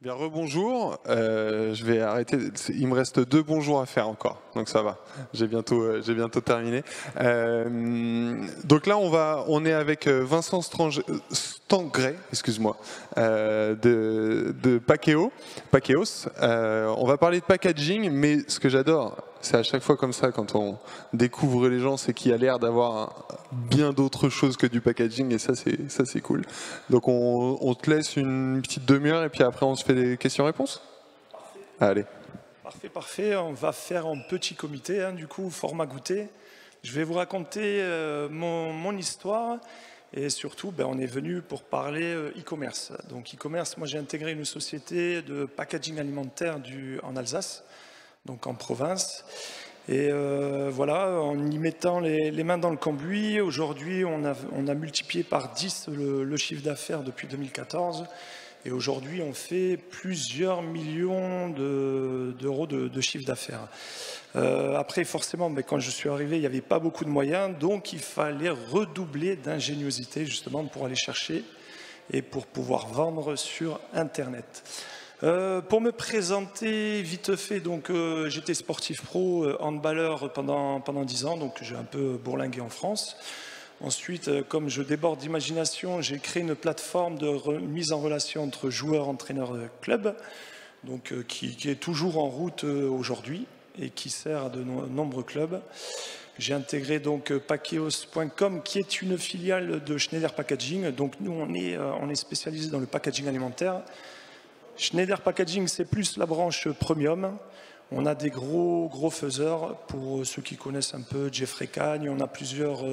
Bien, rebonjour. Je vais arrêter. Il me reste 2 bonjours à faire encore, donc ça va. J'ai bientôt terminé. Donc là, on est avec Vincent Stangret, excuse-moi, de Pakeos. On va parler de packaging, mais ce que j'adore, c'est à chaque fois comme ça, quand on découvre les gens, c'est qu'il y a l'air d'avoir bien d'autres choses que du packaging, et ça c'est cool. Donc on te laisse une petite demi-heure et puis après on se fait des questions-réponses. Allez. Parfait. On va faire en petit comité, du coup, format goûter. Je vais vous raconter mon histoire et surtout, on est venu pour parler e-commerce. Donc e-commerce, moi j'ai intégré une société de packaging alimentaire en Alsace, donc en province. Et voilà, en y mettant les mains dans le cambouis, aujourd'hui on a multiplié par 10 le chiffre d'affaires depuis 2014. Et aujourd'hui, on fait plusieurs millions d'euros de chiffre d'affaires. Après, forcément, quand je suis arrivé, il n'y avait pas beaucoup de moyens, donc il fallait redoubler d'ingéniosité justement pour aller chercher et pour pouvoir vendre sur Internet. Pour me présenter vite fait, donc j'étais sportif pro, handballeur pendant 10 ans, donc j'ai un peu bourlingué en France. Ensuite, comme je déborde d'imagination, j'ai créé une plateforme de mise en relation entre joueurs, entraîneurs, clubs, donc, qui est toujours en route aujourd'hui et qui sert à de nombreux clubs. J'ai intégré donc Pakeos.com, qui est une filiale de Schneider Packaging. Donc nous, on est spécialisé dans le packaging alimentaire. Schneider Packaging, c'est plus la branche premium. On a des gros faiseurs, pour ceux qui connaissent un peu Jeffrey Cagne, on a plusieurs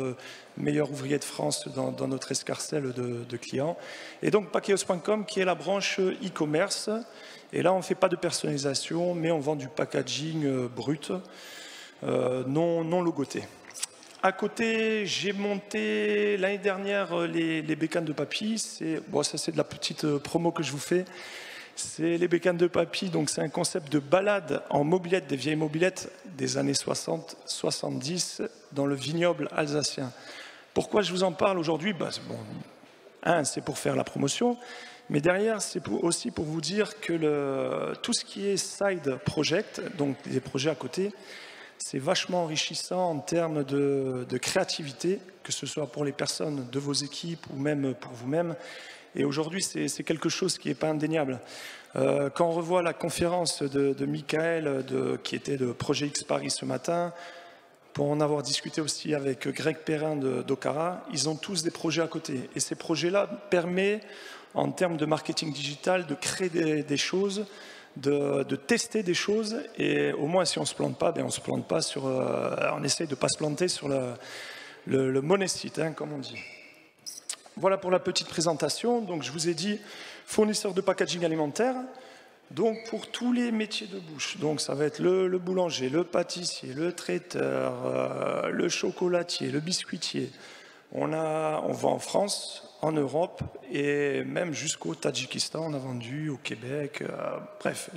meilleurs ouvriers de France dans notre escarcelle de clients. Et donc Pakeos.com qui est la branche e-commerce. Et là on ne fait pas de personnalisation, mais on vend du packaging brut, non logoté. À côté, j'ai monté l'année dernière les bécanes de papy. Ça c'est de la petite promo que je vous fais. C'est les bécanes de papy, donc c'est un concept de balade en mobilette, des vieilles mobilettes des années 60-70 dans le vignoble alsacien. Pourquoi je vous en parle aujourd'hui? C'est pour faire la promotion, mais derrière c'est aussi pour vous dire que tout ce qui est side project, donc des projets à côté, c'est vachement enrichissant en termes de créativité, que ce soit pour les personnes de vos équipes ou même pour vous-même. Et aujourd'hui, c'est quelque chose qui n'est pas indéniable. Quand on revoit la conférence de Michael, qui était de Projet X Paris ce matin, pour en avoir discuté aussi avec Greg Perrin d'Okara, ils ont tous des projets à côté. Et ces projets-là permettent, en termes de marketing digital, de créer des choses, de tester des choses. Et au moins, si on ne se plante pas, on se plante pas on essaye de ne pas se planter sur le monécite, comme on dit. Voilà pour la petite présentation. Donc, je vous ai dit fournisseur de packaging alimentaire. Donc, pour tous les métiers de bouche. Donc, ça va être le boulanger, le pâtissier, le traiteur, le chocolatier, le biscuitier. On vend en France, en Europe et même jusqu'au Tadjikistan. On a vendu au Québec. Bref,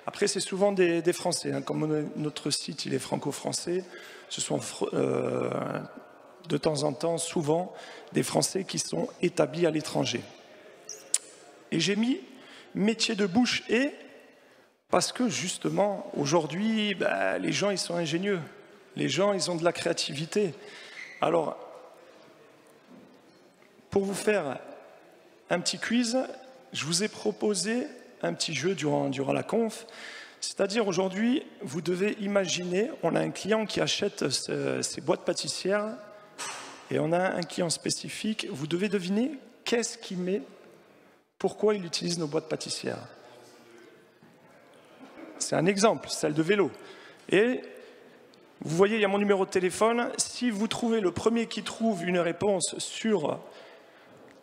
après, c'est souvent des Français. Comme notre site, il est franco-français. Ce sont de temps en temps, souvent, des Français qui sont établis à l'étranger. Et j'ai mis métier de bouche parce que justement, aujourd'hui, les gens, ils sont ingénieux. Les gens, ils ont de la créativité. Alors, pour vous faire un petit quiz, je vous ai proposé un petit jeu durant la conf. C'est-à-dire aujourd'hui, vous devez imaginer, on a un client qui achète ses boîtes pâtissières et on a un client spécifique. Vous devez deviner qu'est-ce qu'il met, pourquoi il utilise nos boîtes pâtissières. C'est un exemple, celle de vélo. Et vous voyez, il y a mon numéro de téléphone. Si vous trouvez le premier qui trouve une réponse sur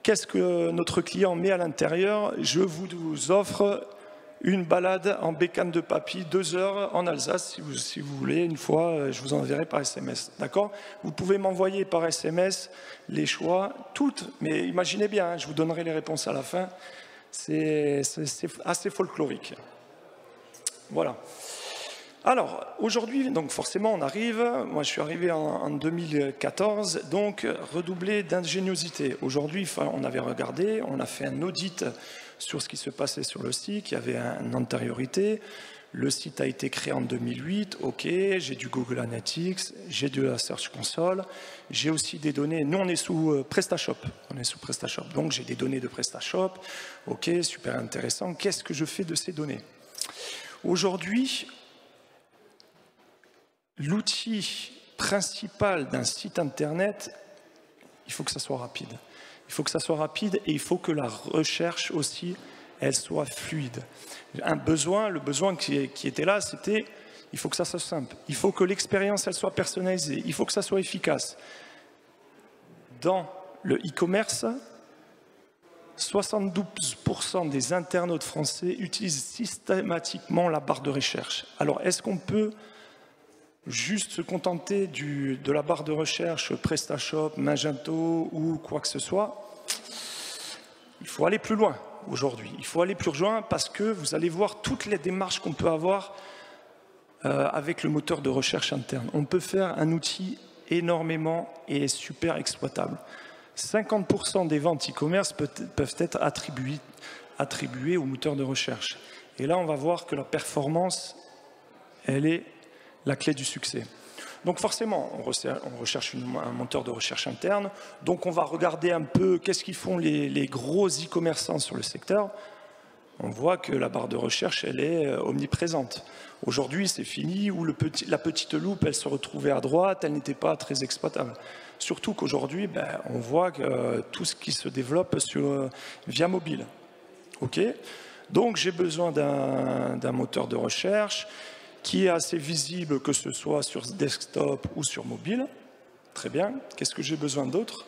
qu'est-ce que notre client met à l'intérieur, je vous offre une balade en bécane de papy, 2 heures en Alsace, si vous voulez, une fois, je vous enverrai par SMS. D'accord? Vous pouvez m'envoyer par SMS les choix, toutes, mais imaginez bien, je vous donnerai les réponses à la fin. C'est assez folklorique. Voilà. Alors, aujourd'hui, donc forcément, on arrive, moi je suis arrivé en 2014, donc redoubler d'ingéniosité. Aujourd'hui, on avait regardé, on a fait un audit sur ce qui se passait sur le site, il y avait une antériorité. Le site a été créé en 2008, ok, j'ai du Google Analytics, j'ai de la Search Console, j'ai aussi des données, nous on est sous PrestaShop, donc j'ai des données de PrestaShop, ok, super intéressant. Qu'est-ce que je fais de ces données? Aujourd'hui, l'outil principal d'un site internet, il faut que ça soit rapide. Il faut que ça soit rapide et il faut que la recherche aussi, elle soit fluide. Le besoin qui était là, c'était, il faut que ça soit simple. Il faut que l'expérience, elle soit personnalisée. Il faut que ça soit efficace. Dans le e-commerce, 72% des internautes français utilisent systématiquement la barre de recherche. Alors, est-ce qu'on peut juste se contenter de la barre de recherche PrestaShop, Magento ou quoi que ce soit? Il faut aller plus loin aujourd'hui. Il faut aller plus loin parce que vous allez voir toutes les démarches qu'on peut avoir avec le moteur de recherche interne. On peut faire un outil énormément et super exploitable. 50% des ventes e-commerce peuvent être attribuées au moteur de recherche. Et là, on va voir que la performance, elle est la clé du succès. Donc forcément, on recherche un moteur de recherche interne, donc on va regarder un peu qu'est-ce qu'ils font les gros e-commerçants sur le secteur. On voit que la barre de recherche, elle est omniprésente. Aujourd'hui, c'est fini, où la petite loupe, elle se retrouvait à droite, elle n'était pas très exploitable. Surtout qu'aujourd'hui, on voit que tout ce qui se développe via mobile. Okay, donc j'ai besoin d'un moteur de recherche qui est assez visible, que ce soit sur desktop ou sur mobile. Très bien. Qu'est-ce que j'ai besoin d'autre?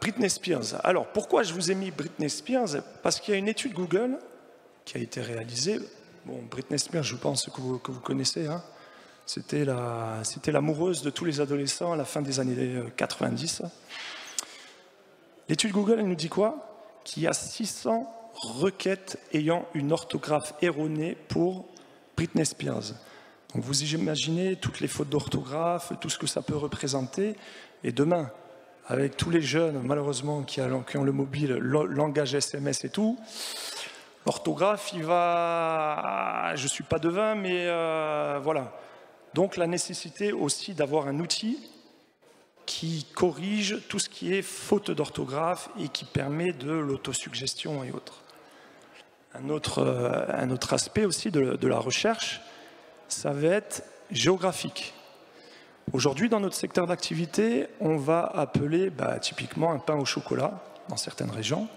Britney Spears. Alors, pourquoi je vous ai mis Britney Spears? Parce qu'il y a une étude Google qui a été réalisée. Bon, Britney Spears, je pense que vous connaissez. Hein. C'était l'amoureuse de tous les adolescents à la fin des années 90. L'étude Google, elle nous dit quoi? Qu'il y a 600 requêtes ayant une orthographe erronée pour Britney Spears. Donc vous imaginez toutes les fautes d'orthographe, tout ce que ça peut représenter. Et demain, avec tous les jeunes, malheureusement, qui ont le mobile, le langage SMS et tout, l'orthographe, je ne suis pas devin, mais voilà. Donc la nécessité aussi d'avoir un outil qui corrige tout ce qui est faute d'orthographe et qui permet de l'autosuggestion et autres. Un autre aspect aussi de la recherche, ça va être géographique. Aujourd'hui, dans notre secteur d'activité, on va appeler typiquement un pain au chocolat dans certaines régions.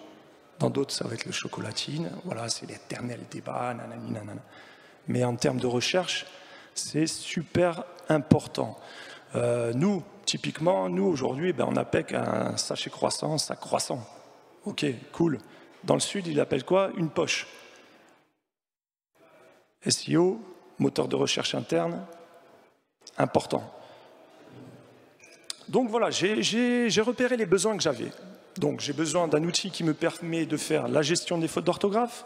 Dans d'autres, ça va être le chocolatine. Voilà, c'est l'éternel débat, nanani, nanana. Mais en termes de recherche, c'est super important. Nous, typiquement, aujourd'hui, on appelle un sachet croissant, sac croissant. Ok, cool. Dans le sud, il appelle quoi? Une poche. SEO, moteur de recherche interne, important. Donc voilà, j'ai repéré les besoins que j'avais. Donc j'ai besoin d'un outil qui me permet de faire la gestion des fautes d'orthographe.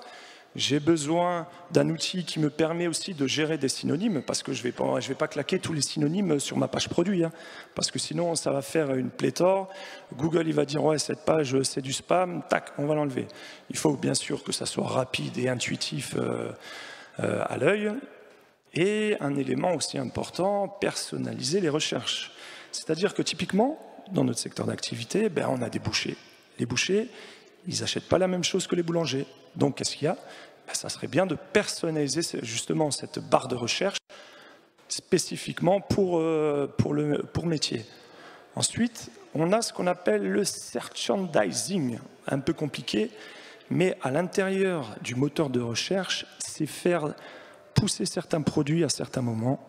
J'ai besoin d'un outil qui me permet aussi de gérer des synonymes, parce que je vais pas claquer tous les synonymes sur ma page produit, hein, parce que sinon ça va faire une pléthore. Google il va dire ouais, cette page c'est du spam, tac, on va l'enlever. Il faut bien sûr que ça soit rapide et intuitif à l'œil. Et un élément aussi important, personnaliser les recherches. C'est-à-dire que typiquement, dans notre secteur d'activité, on a des bouchers. Les bouchers, ils n'achètent pas la même chose que les boulangers. Donc, qu'est-ce qu'il y a? Ça serait bien de personnaliser justement cette barre de recherche spécifiquement pour métier. Ensuite, on a ce qu'on appelle le merchandising, un peu compliqué, mais à l'intérieur du moteur de recherche, c'est faire pousser certains produits à certains moments.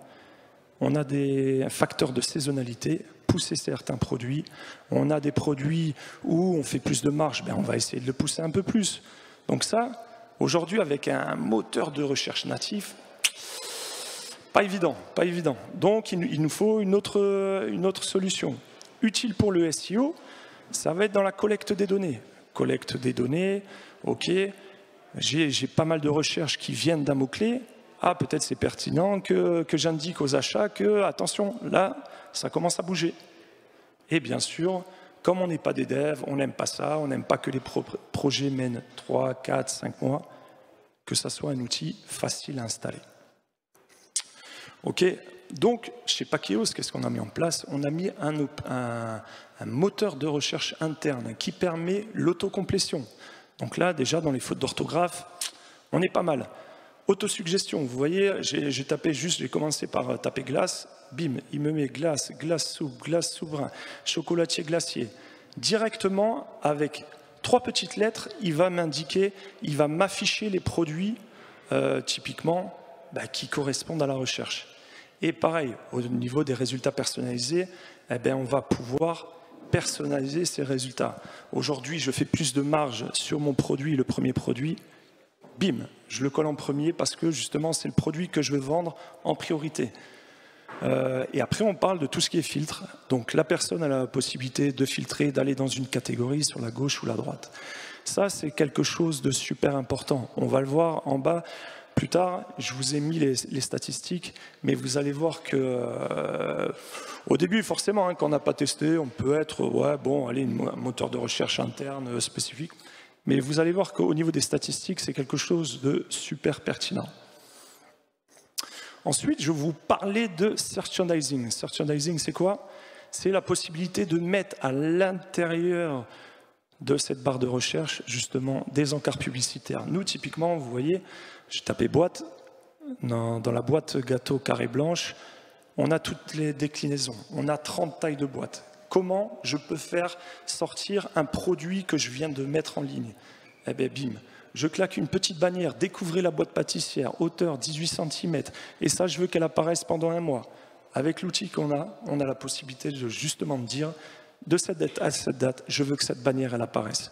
On a des facteurs de saisonnalité, pousser certains produits. On a des produits où on fait plus de marge, on va essayer de le pousser un peu plus. Donc ça, aujourd'hui, avec un moteur de recherche natif, pas évident, pas évident. Donc il nous faut une autre solution. Utile pour le SEO, ça va être dans la collecte des données. Collecte des données, ok, j'ai pas mal de recherches qui viennent d'un mot-clé. ah, peut-être c'est pertinent que j'indique aux achats que, attention, là, ça commence à bouger. Et bien sûr, comme on n'est pas des devs, on n'aime pas ça, on n'aime pas que les projets mènent 3, 4, 5 mois, que ça soit un outil facile à installer. Ok, donc chez Pakeos, qu'est-ce qu'on a mis en place? On a mis un moteur de recherche interne qui permet l'autocomplétion. Donc là, déjà, dans les fautes d'orthographe, on est pas mal. Autosuggestion, vous voyez, j'ai tapé juste, j'ai commencé par taper glace, bim, il me met glace, glace soupe, glace souverain, chocolatier glacier. Directement, avec 3 petites lettres, il va m'indiquer, il va m'afficher les produits, typiquement, qui correspondent à la recherche. Et pareil, au niveau des résultats personnalisés, eh bien, on va pouvoir personnaliser ces résultats. Aujourd'hui, je fais plus de marge sur mon produit, le premier produit, bim, je le colle en premier parce que justement c'est le produit que je veux vendre en priorité. Et après on parle de tout ce qui est filtre. Donc la personne a la possibilité de filtrer, d'aller dans une catégorie sur la gauche ou la droite. Ça c'est quelque chose de super important. On va le voir en bas plus tard. Je vous ai mis les statistiques, mais vous allez voir que au début forcément, quand on n'a pas testé, on peut être ouais bon, allez, un moteur de recherche interne spécifique. Mais vous allez voir qu'au niveau des statistiques, c'est quelque chose de super pertinent. Ensuite, je vais vous parler de Searchandising. Searchandising, c'est quoi? C'est la possibilité de mettre à l'intérieur de cette barre de recherche, justement, des encarts publicitaires. Nous, typiquement, vous voyez, j'ai tapé boîte. Dans la boîte gâteau carré blanche, on a toutes les déclinaisons. On a 30 tailles de boîtes. Comment je peux faire sortir un produit que je viens de mettre en ligne? Eh bien, bim, je claque une petite bannière, découvrez la boîte pâtissière, hauteur 18 cm, et ça, je veux qu'elle apparaisse pendant 1 mois. Avec l'outil qu'on a, on a la possibilité de justement dire, de cette date à cette date, je veux que cette bannière, elle apparaisse.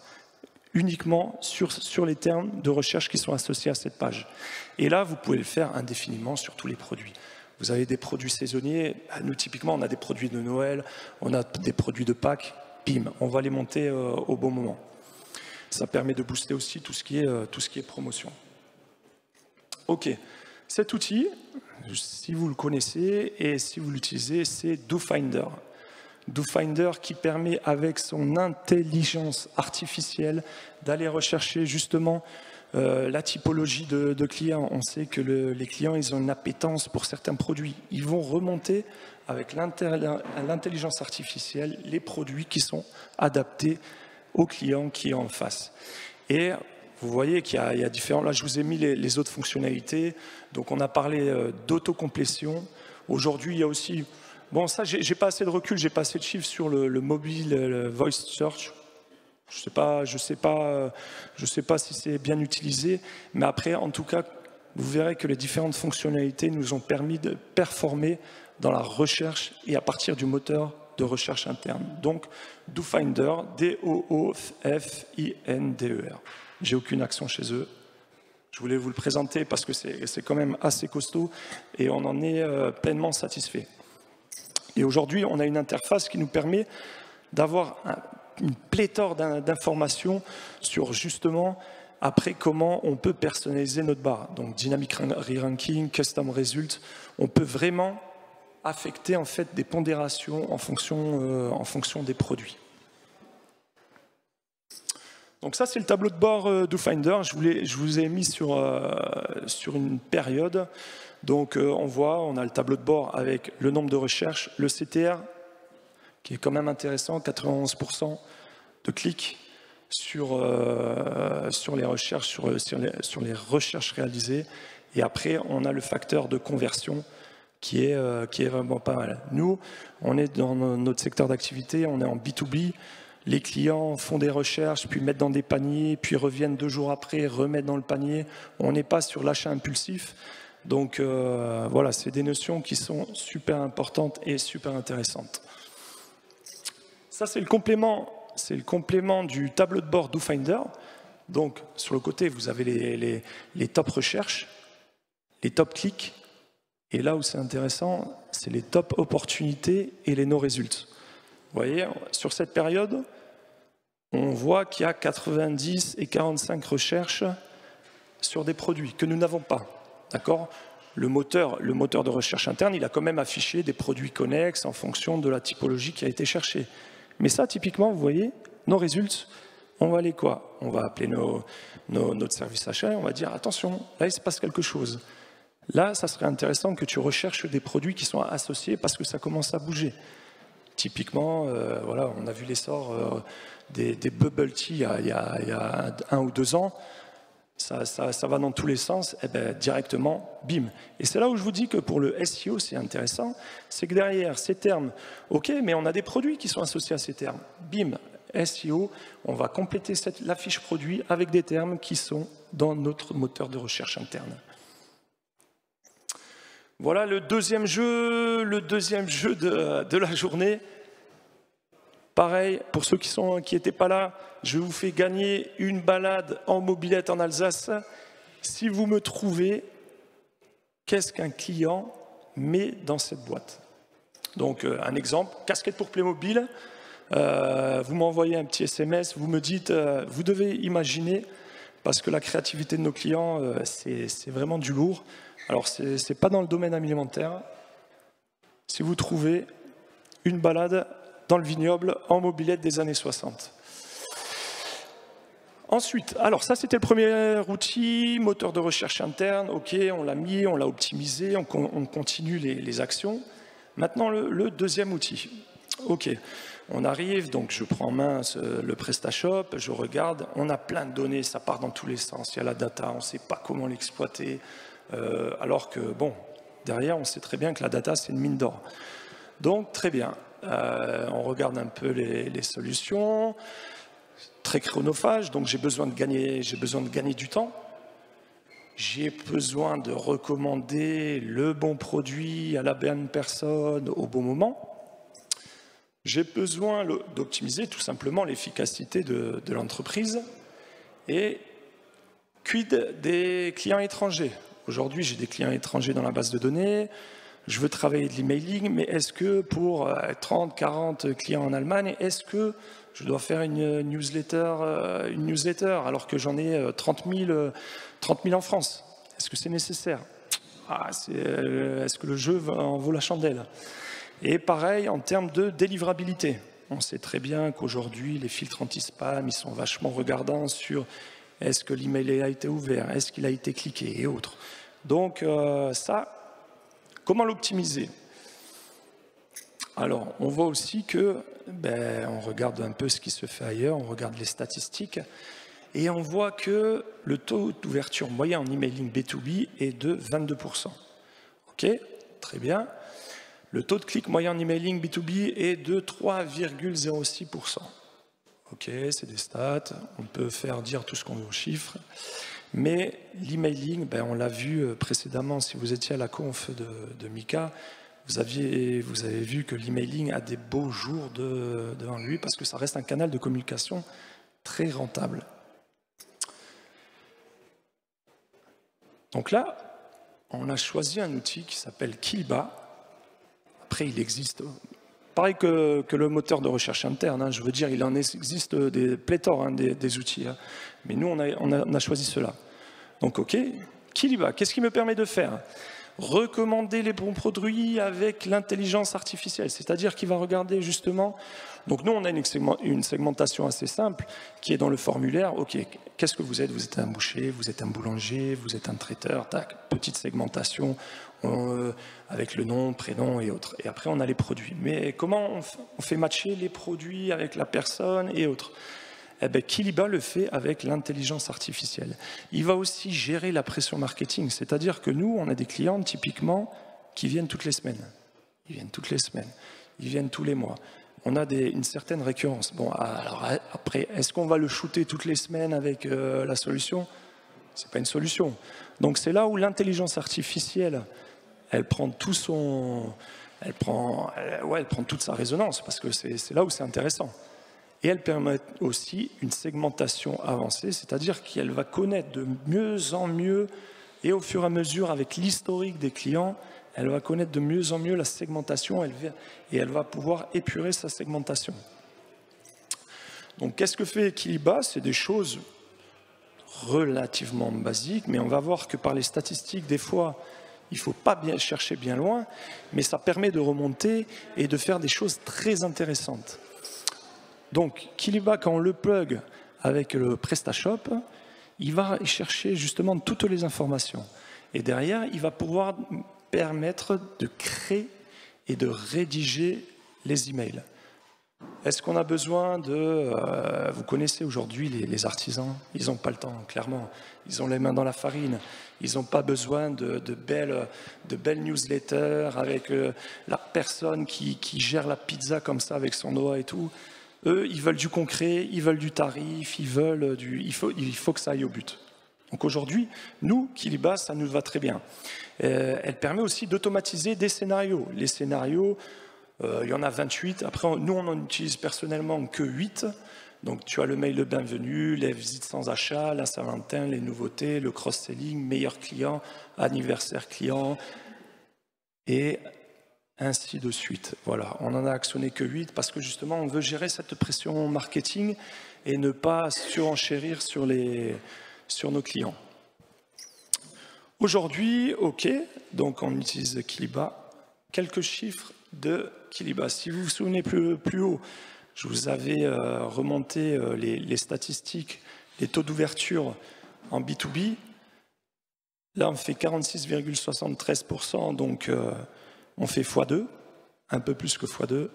Uniquement sur les termes de recherche qui sont associés à cette page. Et là, vous pouvez le faire indéfiniment sur tous les produits. Vous avez des produits saisonniers, nous typiquement on a des produits de Noël, on a des produits de Pâques, bim, on va les monter au bon moment. Ça permet de booster aussi tout ce qui est promotion. Ok, cet outil, si vous le connaissez et si vous l'utilisez, c'est DoFinder. DoFinder qui permet avec son intelligence artificielle d'aller rechercher justement la typologie de clients. On sait que les clients, ils ont une appétence pour certains produits. Ils vont remonter avec l'intelligence artificielle les produits qui sont adaptés au client qui est en face. Et vous voyez qu'il y a différents... Là, je vous ai mis les autres fonctionnalités. Donc, on a parlé d'autocomplétion. Aujourd'hui, il y a aussi... Bon, ça, j'ai pas assez de recul, j'ai pas assez de chiffres sur le mobile, le voice search. Je sais pas si c'est bien utilisé, mais après, en tout cas, vous verrez que les différentes fonctionnalités nous ont permis de performer dans la recherche et à partir du moteur de recherche interne. Donc, DoFinder, D-O-O-F-I-N-D-E-R. J'ai aucune action chez eux. Je voulais vous le présenter parce que c'est quand même assez costaud et on en est pleinement satisfait. Et aujourd'hui, on a une interface qui nous permet d'avoir une pléthore d'informations sur justement après comment on peut personnaliser notre barre. Donc Dynamic Re-Ranking, Custom Result, on peut vraiment affecter en fait des pondérations en fonction des produits. Donc ça c'est le tableau de bord DoFinder, je vous ai mis sur une période. Donc on a le tableau de bord avec le nombre de recherches, le CTR qui est quand même intéressant, 91% de clics sur les recherches, sur les recherches réalisées. Et après, on a le facteur de conversion qui est vraiment pas mal. Nous, on est dans notre secteur d'activité, on est en B2B. Les clients font des recherches, puis mettent dans des paniers, puis reviennent 2 jours après, remettent dans le panier. On n'est pas sur l'achat impulsif. Donc voilà, c'est des notions qui sont super importantes et super intéressantes. Ça, c'est le complément du tableau de bord DoFinder. Donc, sur le côté, vous avez les top recherches, les top clics. Et là où c'est intéressant, c'est les top opportunités et les no results. Vous voyez, sur cette période, on voit qu'il y a 90 et 45 recherches sur des produits que nous n'avons pas. D'accord ? le moteur de recherche interne, il a quand même affiché des produits connexes en fonction de la typologie qui a été cherchée. Mais ça, typiquement, vous voyez, nos résultats, on va aller quoi? On va appeler notre service achat et on va dire, attention, là, il se passe quelque chose. Là, ça serait intéressant que tu recherches des produits qui sont associés parce que ça commence à bouger. Typiquement, voilà, on a vu l'essor des bubble tea il y a 1 ou 2 ans. Ça va dans tous les sens, et bien directement, bim. Et c'est là où je vous dis que pour le SEO, c'est intéressant, c'est que derrière ces termes, ok, mais on a des produits qui sont associés à ces termes. Bim, SEO, on va compléter la fiche produit avec des termes qui sont dans notre moteur de recherche interne. Voilà le deuxième jeu de la journée. Pareil, pour ceux qui n'étaient pas là, je vous fais gagner une balade en mobilette en Alsace. Si vous me trouvez, qu'est-ce qu'un client met dans cette boîte? Donc, un exemple, casquette pour Playmobil. Vous m'envoyez un petit SMS, vous me dites, vous devez imaginer, parce que la créativité de nos clients, c'est vraiment du lourd. Alors, ce n'est pas dans le domaine alimentaire. Si vous trouvez une balade dans le vignoble en mobilette des années 60. Ensuite, alors ça c'était le premier outil, moteur de recherche interne, ok, on l'a mis, on l'a optimisé, on continue les actions. Maintenant le deuxième outil, ok, on arrive, donc je prends en main le PrestaShop, je regarde, on a plein de données, ça part dans tous les sens, il y a la data, on ne sait pas comment l'exploiter, alors que bon, derrière on sait très bien que la data c'est une mine d'or. Donc très bien. On regarde un peu les solutions, très chronophage, donc j'ai besoin de gagner du temps. J'ai besoin de recommander le bon produit à la bonne personne au bon moment. J'ai besoin d'optimiser tout simplement l'efficacité de l'entreprise. Et quid des clients étrangers? Aujourd'hui, j'ai des clients étrangers dans la base de données. Je veux travailler de l'emailing, mais est-ce que pour 30, 40 clients en Allemagne, est-ce que je dois faire une newsletter alors que j'en ai 30 000 en France? Est-ce que c'est nécessaire? Est-ce que le jeu en vaut la chandelle? Et pareil en termes de délivrabilité. On sait très bien qu'aujourd'hui, les filtres anti-spam, ils sont vachement regardants sur est-ce que l'email a été ouvert, est-ce qu'il a été cliqué et autres. Donc ça, comment l'optimiser? Alors, on voit aussi que, on regarde un peu ce qui se fait ailleurs, on regarde les statistiques, et on voit que le taux d'ouverture moyen en emailing B2B est de 22%. Ok, très bien. Le taux de clic moyen en emailing B2B est de 3,06%. Ok, c'est des stats, on peut faire dire tout ce qu'on veut aux chiffres. Mais l'emailing, on l'a vu précédemment, si vous étiez à la conf de Mika, vous avez vu que l'emailing a des beaux jours devant lui parce que ça reste un canal de communication très rentable. Donc là, on a choisi un outil qui s'appelle Kiliba. Après, il existe, pareil que le moteur de recherche interne, je veux dire, il en existe des pléthores des outils. Mais nous, on a choisi cela. Donc, ok, Kiliba, qu'est-ce qui me permet de faire? Recommander les bons produits avec l'intelligence artificielle, c'est-à-dire qu'il va regarder justement... Donc nous, on a une segmentation assez simple qui est dans le formulaire. Ok, qu'est-ce que vous êtes? Vous êtes un boucher, vous êtes un boulanger, vous êtes un traiteur, tac, petite segmentation avec le nom, prénom et autres. Et après, on a les produits. Mais comment on fait matcher les produits avec la personne et autres? Eh bien, Kiliba le fait avec l'intelligence artificielle. Il va aussi gérer la pression marketing, c'est-à-dire que nous, on a des clients typiquement qui viennent toutes les semaines. Ils viennent toutes les semaines, ils viennent tous les mois. On a une certaine récurrence. Bon, alors après, est-ce qu'on va le shooter toutes les semaines avec la solution? C'est pas une solution. Donc c'est là où l'intelligence artificielle, elle prend tout elle prend toute sa résonance, parce que c'est là où c'est intéressant. Et elle permet aussi une segmentation avancée, c'est-à-dire qu'elle va connaître de mieux en mieux, et au fur et à mesure, avec l'historique des clients, elle va connaître de mieux en mieux la segmentation, et elle va pouvoir épurer sa segmentation. Donc qu'est-ce que fait Kiliba? C'est des choses relativement basiques, mais on va voir que par les statistiques, des fois, Il ne faut pas chercher bien loin, mais ça permet de remonter et de faire des choses très intéressantes. Donc, Kiliba, quand on le plug avec le PrestaShop, il va chercher justement toutes les informations. Et derrière, il va pouvoir permettre de créer et de rédiger les emails. Est-ce qu'on a besoin de... vous connaissez aujourd'hui les artisans, ils n'ont pas le temps, clairement. Ils ont les mains dans la farine. Ils n'ont pas besoin de belles newsletters avec la personne qui gère la pizza comme ça avec son doigt et tout. Eux, ils veulent du concret, ils veulent du tarif, il faut que ça aille au but. Donc aujourd'hui, nous, Kiliba, ça nous va très bien. Elle permet aussi d'automatiser des scénarios. Les scénarios, il y en a 28. Après, nous, on en utilise personnellement que 8. Donc tu as le mail de bienvenue, les visites sans achat, la Saint-Valentin, les nouveautés, le cross-selling, meilleur client, anniversaire client, et ainsi de suite. Voilà, on n'en a actionné que 8 parce que justement, on veut gérer cette pression marketing et ne pas surenchérir sur nos clients. Aujourd'hui, OK, donc on utilise Kiliba. Quelques chiffres de Kiliba. Si vous vous souvenez plus haut, je vous avais remonté les statistiques, les taux d'ouverture en B2B. Là, on fait 46,73%, donc on fait x2, un peu plus que x2.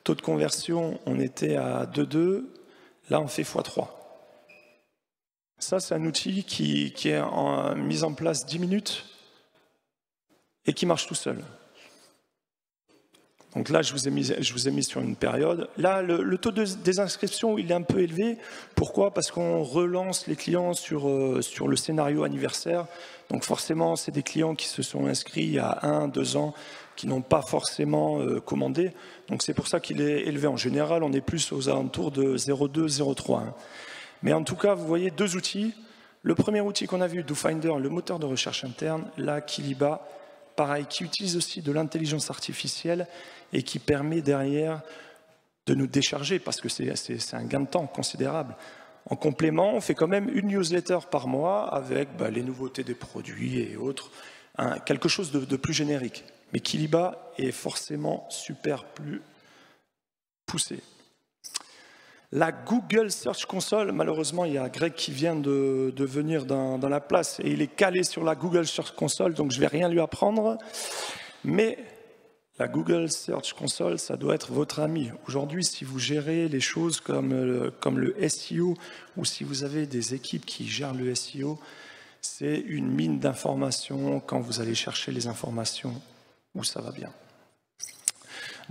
Taux de conversion, on était à 2,2, là, on fait x3. Ça, c'est un outil qui est mis en place 10 minutes et qui marche tout seul. Donc là, je vous ai mis sur une période. Là, le taux des inscriptions, il est un peu élevé. Pourquoi? Parce qu'on relance les clients sur le scénario anniversaire. Donc forcément, c'est des clients qui se sont inscrits il y a 1, 2 ans, qui n'ont pas forcément commandé. Donc c'est pour ça qu'il est élevé. En général, on est plus aux alentours de 0,2, 0,3. Hein. Mais en tout cas, vous voyez 2 outils. Le premier outil qu'on a vu, DoFinder, le moteur de recherche interne. Là, Kiliba, pareil, qui utilise aussi de l'intelligence artificielle et qui permet derrière de nous décharger parce que c'est un gain de temps considérable. En complément, on fait quand même une newsletter par mois avec les nouveautés des produits et autres, quelque chose de plus générique. Mais Kiliba est forcément super plus poussé. La Google Search Console, malheureusement, il y a Greg qui vient de venir dans la place et il est calé sur la Google Search Console, donc je ne vais rien lui apprendre. Mais la Google Search Console, ça doit être votre ami. Aujourd'hui, si vous gérez les choses comme le SEO ou si vous avez des équipes qui gèrent le SEO, c'est une mine d'informations quand vous allez chercher les informations où ça va bien.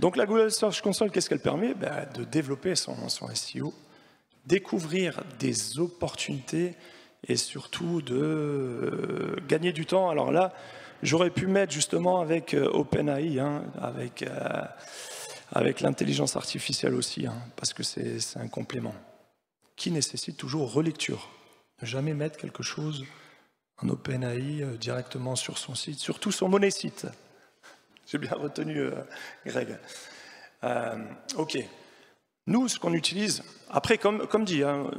Donc la Google Search Console, qu'est-ce qu'elle permet? De développer son SEO, découvrir des opportunités et surtout de gagner du temps. Alors là, j'aurais pu mettre justement avec OpenAI, hein, avec l'intelligence artificielle aussi, hein, parce que c'est un complément qui nécessite toujours relecture. Ne jamais mettre quelque chose en OpenAI directement sur son site, surtout sur Monesite. J'ai bien retenu Greg. OK. Nous, ce qu'on utilise, après, comme dit, hein,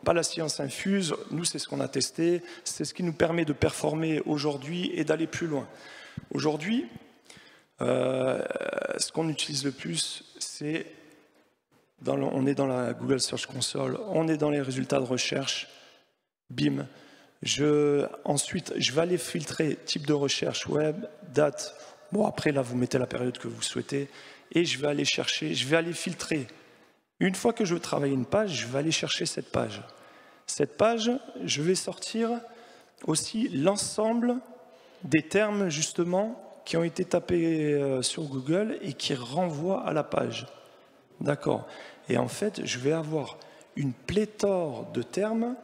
pas la science infuse, nous, c'est ce qu'on a testé, c'est ce qui nous permet de performer aujourd'hui et d'aller plus loin. Aujourd'hui, ce qu'on utilise le plus, c'est, on est dans la Google Search Console, on est dans les résultats de recherche, bim. Ensuite, je vais aller filtrer type de recherche web, date. Bon, après, là, vous mettez la période que vous souhaitez et je vais aller chercher, je vais aller filtrer. Une fois que je travaille une page, je vais aller chercher cette page. Cette page, je vais sortir aussi l'ensemble des termes, justement, qui ont été tapés sur Google et qui renvoient à la page. D'accord. Et en fait, je vais avoir une pléthore de termes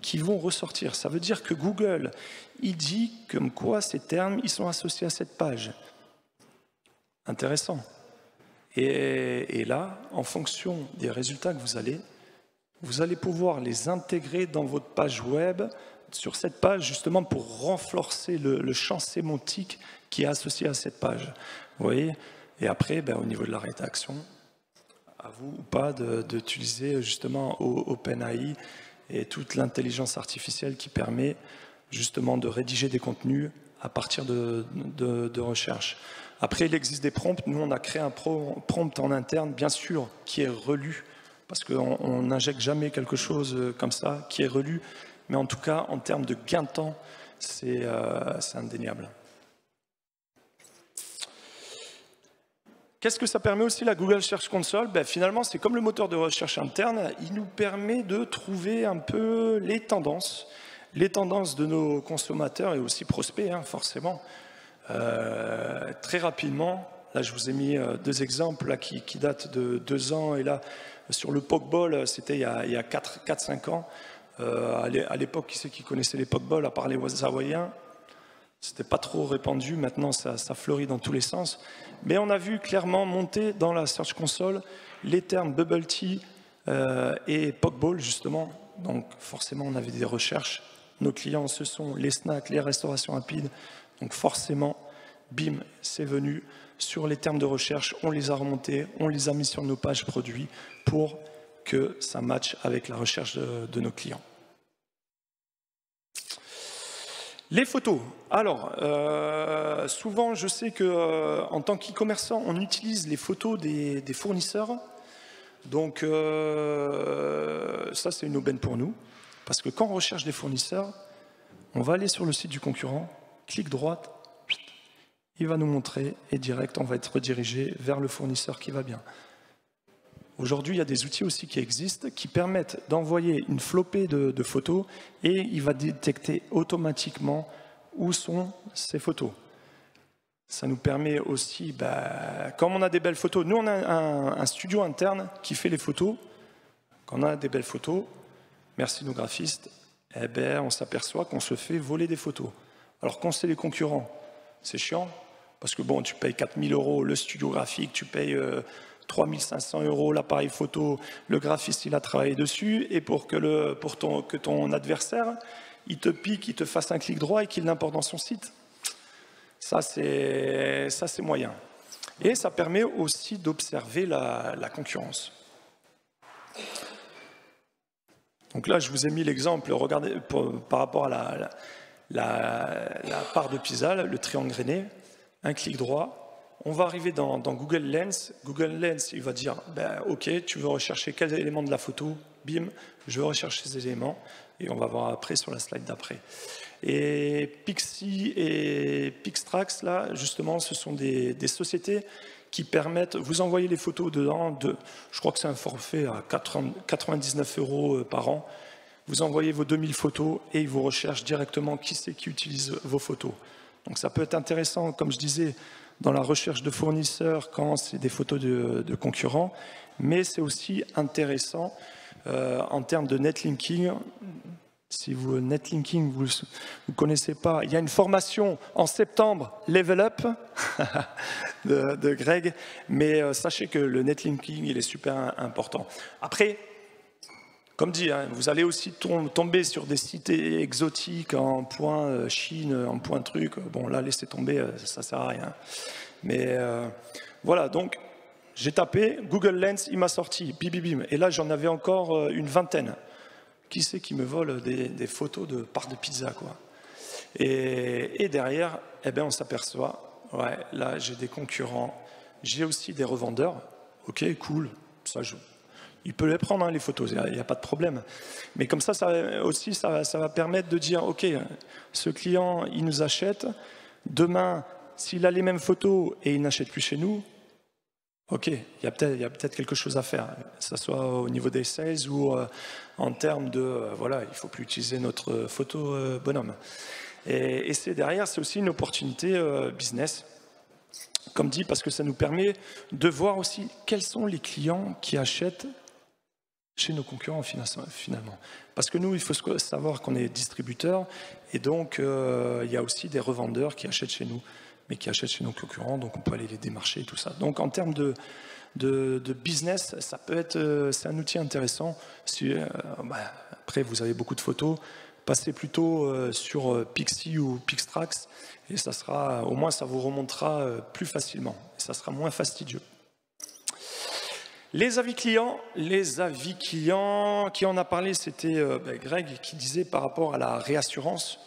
qui vont ressortir. Ça veut dire que Google, il dit comme quoi ces termes, ils sont associés à cette page. Intéressant. Et là, en fonction des résultats que vous allez pouvoir les intégrer dans votre page web, sur cette page, justement, pour renforcer le champ sémantique qui est associé à cette page. Vous voyez? Et après, au niveau de la rédaction, à vous ou pas d'utiliser justement OpenAI et toute l'intelligence artificielle qui permet justement de rédiger des contenus à partir de recherche. Après, il existe des prompts. Nous, on a créé un prompt en interne, bien sûr, qui est relu, parce qu'on n'injecte jamais quelque chose comme ça, qui est relu. Mais en tout cas, en termes de gain de temps, c'est indéniable. Qu'est-ce que ça permet aussi, la Google Search Console? Finalement, c'est comme le moteur de recherche interne, il nous permet de trouver un peu les tendances de nos consommateurs et aussi prospects, hein, forcément. Très rapidement, là je vous ai mis deux exemples là, qui datent de 2 ans, et là sur le Pokeball, c'était il y a 4-5 ans. À l'époque, qui c'est qui connaissait les Pokeball à part les Hawaïens? C'était pas trop répandu, maintenant ça fleurit dans tous les sens. Mais on a vu clairement monter dans la Search Console les termes Bubble Tea et Pokeball, justement. Donc forcément, on avait des recherches. Nos clients, ce sont les snacks, les restaurations rapides. Donc forcément, bim, c'est venu sur les termes de recherche. On les a remontés, on les a mis sur nos pages produits pour que ça matche avec la recherche de nos clients. Les photos. Alors, souvent, je sais qu'en tant qu'e-commerçant, on utilise les photos des fournisseurs. Donc, ça, c'est une aubaine pour nous. Parce que quand on recherche des fournisseurs, on va aller sur le site du concurrent, clic droite, il va nous montrer, et direct, on va être redirigé vers le fournisseur qui va bien. Aujourd'hui, il y a des outils aussi qui existent qui permettent d'envoyer une flopée de photos et il va détecter automatiquement où sont ces photos. Ça nous permet aussi, comme on a des belles photos, nous on a un studio interne qui fait les photos. Quand on a des belles photos, merci nos graphistes, on s'aperçoit qu'on se fait voler des photos. Alors quand c'est les concurrents, c'est chiant, parce que bon, tu payes 4 000 € le studio graphique, tu payes 3 500 € l'appareil photo, le graphiste il a travaillé dessus, et pour que ton adversaire il te pique, il te fasse un clic droit et qu'il l'importe dans son site, ça c'est moyen. Et ça permet aussi d'observer la concurrence. Donc là je vous ai mis l'exemple, regardez par rapport à la part de pizza, le triangle grainé, un clic droit. On va arriver dans Google Lens. Google Lens, il va dire, ok, tu veux rechercher quels éléments de la photo? Bim, je veux rechercher ces éléments. Et on va voir après sur la slide d'après. Et Pixie et Pixtrax, là, justement, ce sont des sociétés qui permettent, vous envoyez les photos dedans, je crois que c'est un forfait à 99 € par an. Vous envoyez vos 2000 photos et ils vous recherchent directement qui c'est qui utilise vos photos. Donc ça peut être intéressant, comme je disais, dans la recherche de fournisseurs quand c'est des photos de concurrents, mais c'est aussi intéressant en termes de netlinking. Si vous netlinking, vous ne connaissez pas, il y a une formation en septembre, Level Up, de Greg, mais sachez que le netlinking, il est super important. Après, comme dit, hein, vous allez aussi tomber sur des sites exotiques en point Chine, en point truc. Bon, là, laissez tomber, ça ne sert à rien. Mais voilà, donc, j'ai tapé Google Lens, il m'a sorti, bim, bim, bim. Et là, j'en avais encore une vingtaine. Qui c'est qui me vole des photos de parts de pizza, quoi. Et derrière, on s'aperçoit, ouais, là, j'ai des concurrents. J'ai aussi des revendeurs. Ok, cool, ça joue. Il peut les prendre, hein, les photos, il n'y a pas de problème. Mais comme ça, ça va permettre de dire, ok, ce client, il nous achète. Demain, s'il a les mêmes photos et il n'achète plus chez nous, ok, il y a peut-être quelque chose à faire, que ce soit au niveau des sales ou en termes de, voilà, il ne faut plus utiliser notre photo bonhomme. Et derrière, c'est aussi une opportunité business, comme dit, parce que ça nous permet de voir aussi quels sont les clients qui achètent chez nos concurrents finalement. Parce que nous, il faut savoir qu'on est distributeur et donc il y a aussi des revendeurs qui achètent chez nous, mais qui achètent chez nos concurrents, donc on peut aller les démarcher et tout ça. Donc en termes de business, ça peut être, c'est un outil intéressant. Si, après, vous avez beaucoup de photos, passez plutôt sur Pixie ou Pixtrax et ça sera, au moins ça vous remontera plus facilement et ça sera moins fastidieux. Les avis clients, qui en a parlé, c'était Greg qui disait par rapport à la réassurance.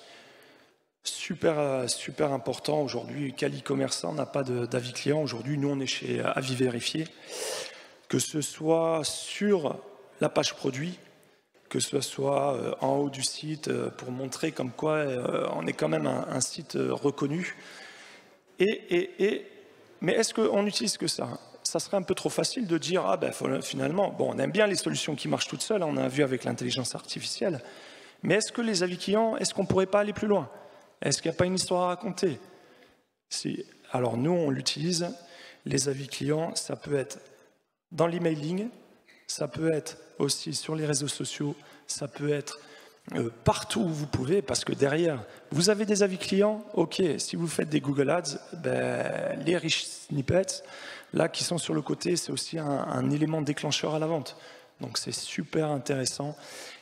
super important aujourd'hui. Quel e-commerçant n'a pas d'avis client? Aujourd'hui, nous, on est chez Avis Vérifié. Que ce soit sur la page produit, que ce soit en haut du site pour montrer comme quoi on est quand même un site reconnu. Mais est-ce qu'on n'utilise que ça? Ça serait un peu trop facile de dire, ah ben finalement, bon, on aime bien les solutions qui marchent toutes seules, on a vu avec l'intelligence artificielle, mais est-ce que les avis clients, est-ce qu'on ne pourrait pas aller plus loin? Est-ce qu'il n'y a pas une histoire à raconter? Alors nous, on l'utilise, les avis clients, ça peut être dans l'emailing, ça peut être aussi sur les réseaux sociaux, ça peut être partout où vous pouvez, parce que derrière, vous avez des avis clients, ok, si vous faites des Google Ads, ben, les rich snippets, là, qui sont sur le côté, c'est aussi un élément déclencheur à la vente. Donc c'est super intéressant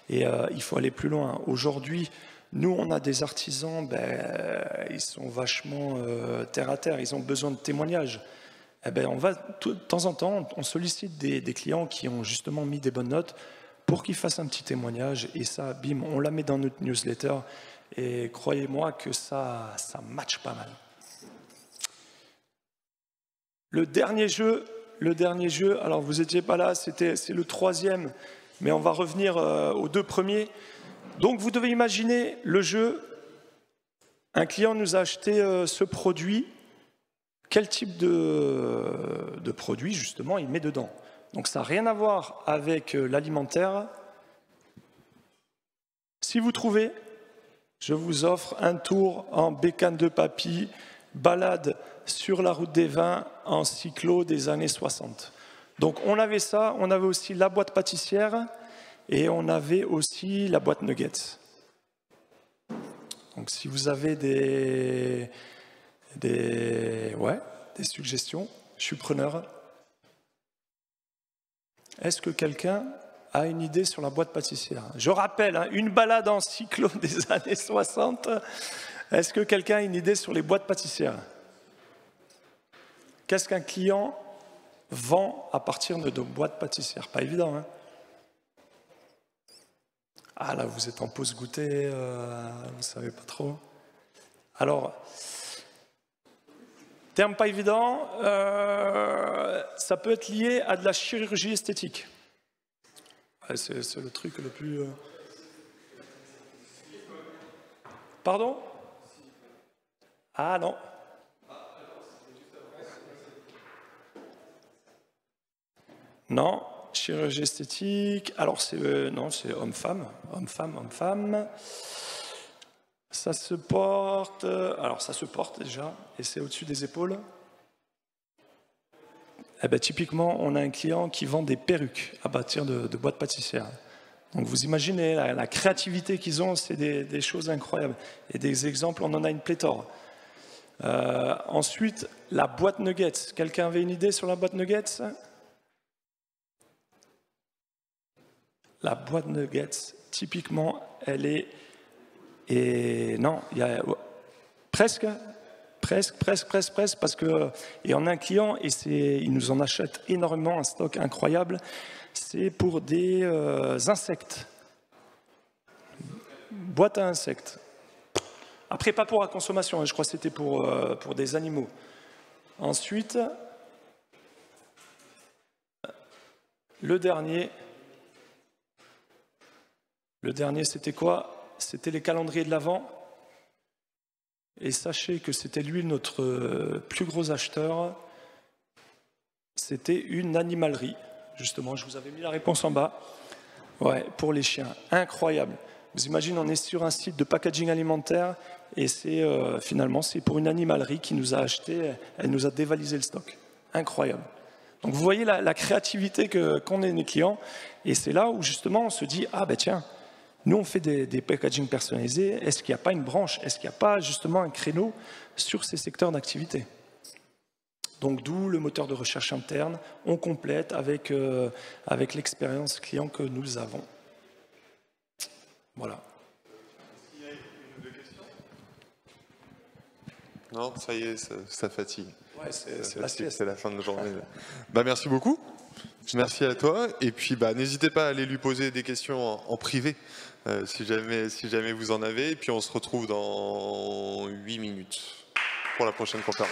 et il faut aller plus loin. Aujourd'hui, nous, on a des artisans, ben, ils sont vachement terre à terre, ils ont besoin de témoignages. Eh ben, on va, de temps en temps, on sollicite des clients qui ont justement mis des bonnes notes pour qu'ils fassent un petit témoignage, et ça, bim, on la met dans notre newsletter, et croyez-moi que ça match pas mal. Le dernier jeu, alors vous n'étiez pas là, c'est le 3e, mais on va revenir aux 2 premiers. Donc vous devez imaginer le jeu, un client nous a acheté ce produit, quel type de produit justement il met dedans. Donc ça n'a rien à voir avec l'alimentaire. Si vous trouvez, je vous offre un tour en bécane de papy, balade sur la route des vins en cyclo des années 60. Donc on avait ça, on avait aussi la boîte pâtissière et on avait aussi la boîte nuggets. Donc si vous avez des suggestions, je suis preneur. Est-ce que quelqu'un a une idée sur la boîte pâtissière? Je rappelle, hein, une balade en cyclo des années 60. Est-ce que quelqu'un a une idée sur les boîtes pâtissières? Qu'est-ce qu'un client vend à partir de boîtes pâtissières? Pas évident, hein? Ah là, vous êtes en pause goûter, vous ne savez pas trop. Alors, terme pas évident, ça peut être lié à de la chirurgie esthétique. C'est le truc le plus... Pardon? Ah non. Non, chirurgie esthétique. Alors non, c'est homme-femme, homme-femme. Ça se porte. Alors ça se porte déjà, et c'est au-dessus des épaules. Eh ben, typiquement, on a un client qui vend des perruques à partir de boîtes pâtissières. Donc vous imaginez la créativité qu'ils ont, c'est des choses incroyables. Et des exemples, on en a une pléthore. Ensuite, la boîte nuggets. Quelqu'un avait une idée sur la boîte nuggets? La boîte nuggets, typiquement, elle est... Et non, il y a presque, parce que... Et on a un client, et il nous en achète énormément, un stock incroyable, c'est pour des insectes. Boîte à insectes. Après, pas pour la consommation, hein, je crois que c'était pour des animaux. Ensuite, le dernier, c'était quoi? C'était les calendriers de l'Avent. Et sachez que c'était lui notre plus gros acheteur. C'était une animalerie. Justement, je vous avais mis la réponse en bas. Ouais, pour les chiens. Incroyable. Vous imaginez, on est sur un site de packaging alimentaire et finalement, c'est pour une animalerie qui nous a acheté, elle nous a dévalisé le stock. Incroyable. Donc vous voyez la créativité qu'ont les clients, et c'est là où justement on se dit, ah ben tiens, nous on fait des packaging personnalisés, est-ce qu'il n'y a pas une branche, est-ce qu'il n'y a pas justement un créneau sur ces secteurs d'activité? Donc d'où le moteur de recherche interne, on complète avec l'expérience client que nous avons. Voilà. Est-ce qu'il y a une ou deux questions? Non, ça y est, ça fatigue. Ouais, c'est la sieste. C'est la fin de la journée. Bah, merci beaucoup. Merci à toi. Et puis, n'hésitez pas à aller lui poser des questions en privé, si jamais vous en avez. Et puis, on se retrouve dans 8 minutes pour la prochaine conférence.